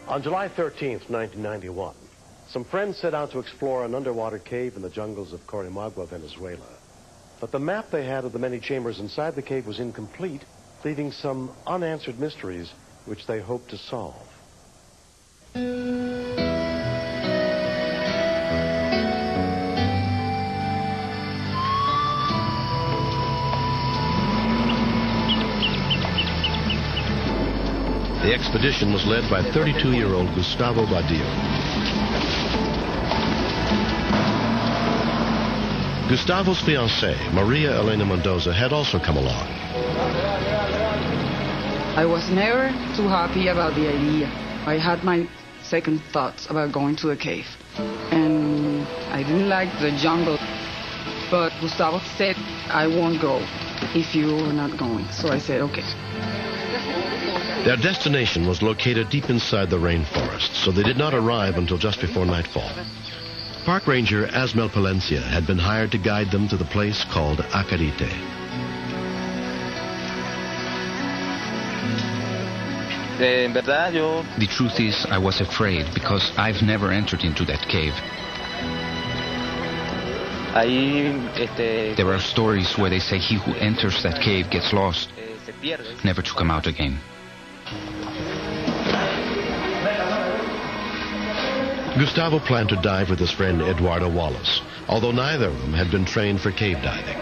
On July 13th, 1991, some friends set out to explore an underwater cave in the jungles of Corimagua, Venezuela. But the map they had of the many chambers inside the cave was incomplete, leaving some unanswered mysteries which they hoped to solve. The expedition was led by 32-year-old Gustavo Badillo. Gustavo's fiancée, Maria Elena Mendoza, had also come along. I was never too happy about the idea. I had my second thoughts about going to a cave. And I didn't like the jungle. But Gustavo said, I won't go if you're not going. So I said, okay. Their destination was located deep inside the rainforest, so they did not arrive until just before nightfall. Park Ranger Asmel Palencia had been hired to guide them to the place called Acarite. The truth is, I was afraid because I've never entered into that cave. There are stories where they say he who enters that cave gets lost, never to come out again. Gustavo planned to dive with his friend Eduardo Wallace, although neither of them had been trained for cave diving.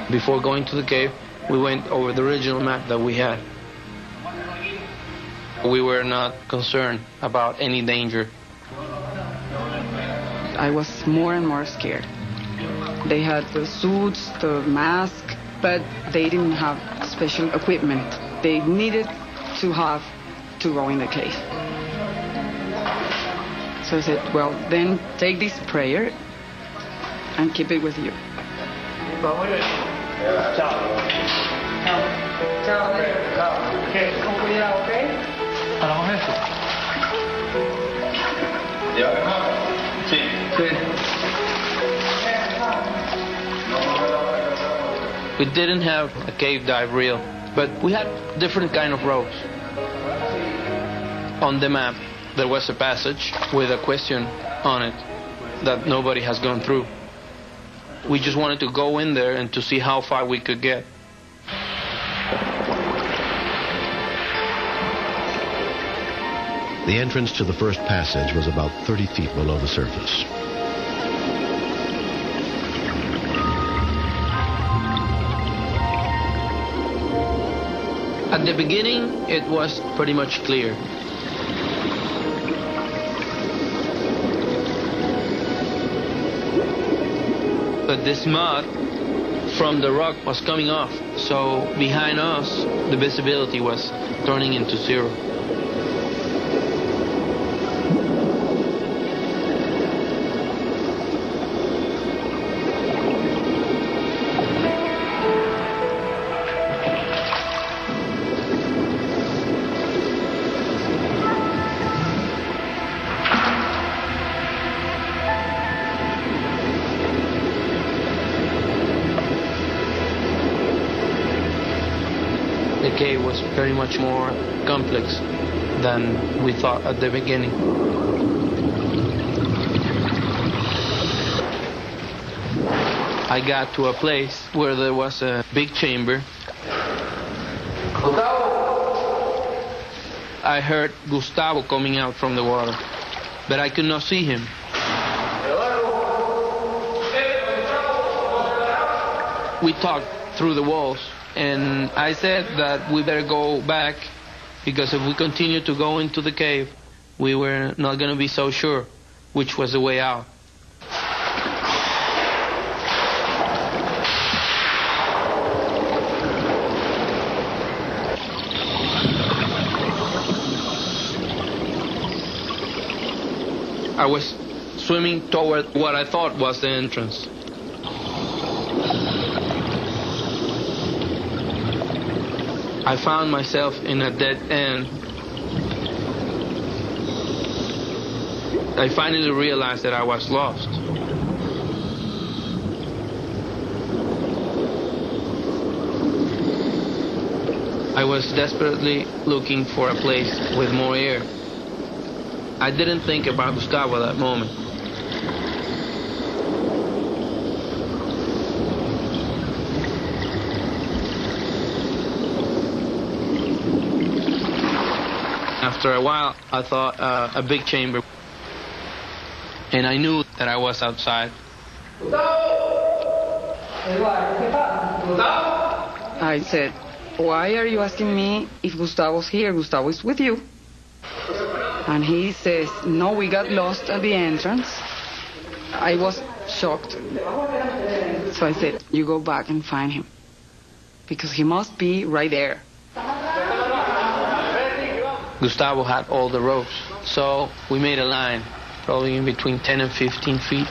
Before going to the cave, we went over the original map that we had. We were not concerned about any danger. I was more and more scared. They had the suits, the mask, but they didn't have special equipment. They needed to have to go in the cave. So I said, well, then take this prayer and keep it with you. We didn't have a cave dive reel, but we had different kind of ropes. On the map, there was a passage with a question on it that nobody has gone through. We just wanted to go in there and to see how far we could get. The entrance to the first passage was about 30 feet below the surface. At the beginning, it was pretty much clear. But this mud from the rock was coming off, so behind us, the visibility was turning into zero. The cave was very much more complex than we thought at the beginning. I got to a place where there was a big chamber. I heard Gustavo coming out from the water, but I could not see him. We talked through the walls, and I said that we better go back because if we continue to go into the cave, we were not going to be so sure which was the way out. I was swimming toward what I thought was the entrance. I found myself in a dead end. I finally realized that I was lost. I was desperately looking for a place with more air. I didn't think about Gustavo at that moment. After a while, I thought a big chamber, and I knew that I was outside. I said, why are you asking me if Gustavo's here? Gustavo is with you. And he says, no, we got lost at the entrance. I was shocked. So I said, you go back and find him, because he must be right there. Gustavo had all the ropes, so we made a line, probably in between 10 and 15 feet.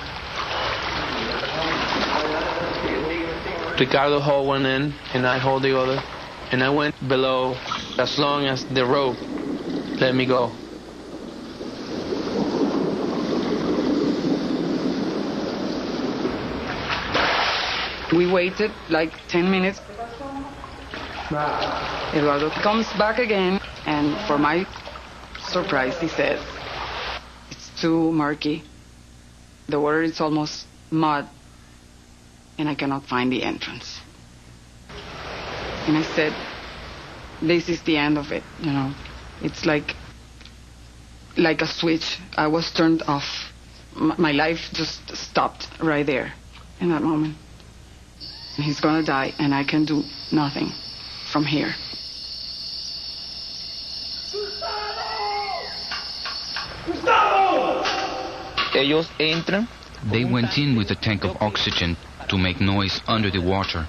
Ricardo hold one end, and I hold the other, and I went below as long as the rope let me go. We waited like 10 minutes. Eduardo comes back again, and for my surprise, he says, it's too murky. The water is almost mud, and I cannot find the entrance. And I said, this is the end of it, you know. It's like a switch. I was turned off. My life just stopped right there in that moment. He's gonna die, and I can do nothing from here. They went in with a tank of oxygen to make noise under the water,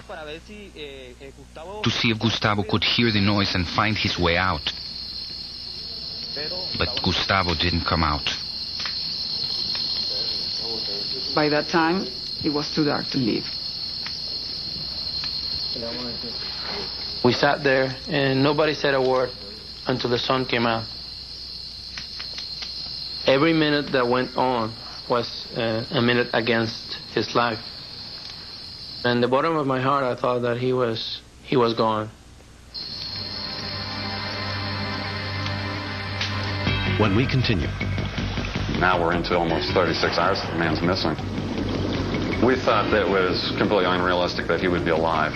to see if Gustavo could hear the noise and find his way out. But Gustavo didn't come out. By that time, it was too dark to leave. We sat there, and nobody said a word until the sun came out. Every minute that went on was a minute against his life. And the bottom of my heart, I thought that he was gone. When we continue. Now we're into almost 36 hours that the man's missing. We thought that it was completely unrealistic that he would be alive.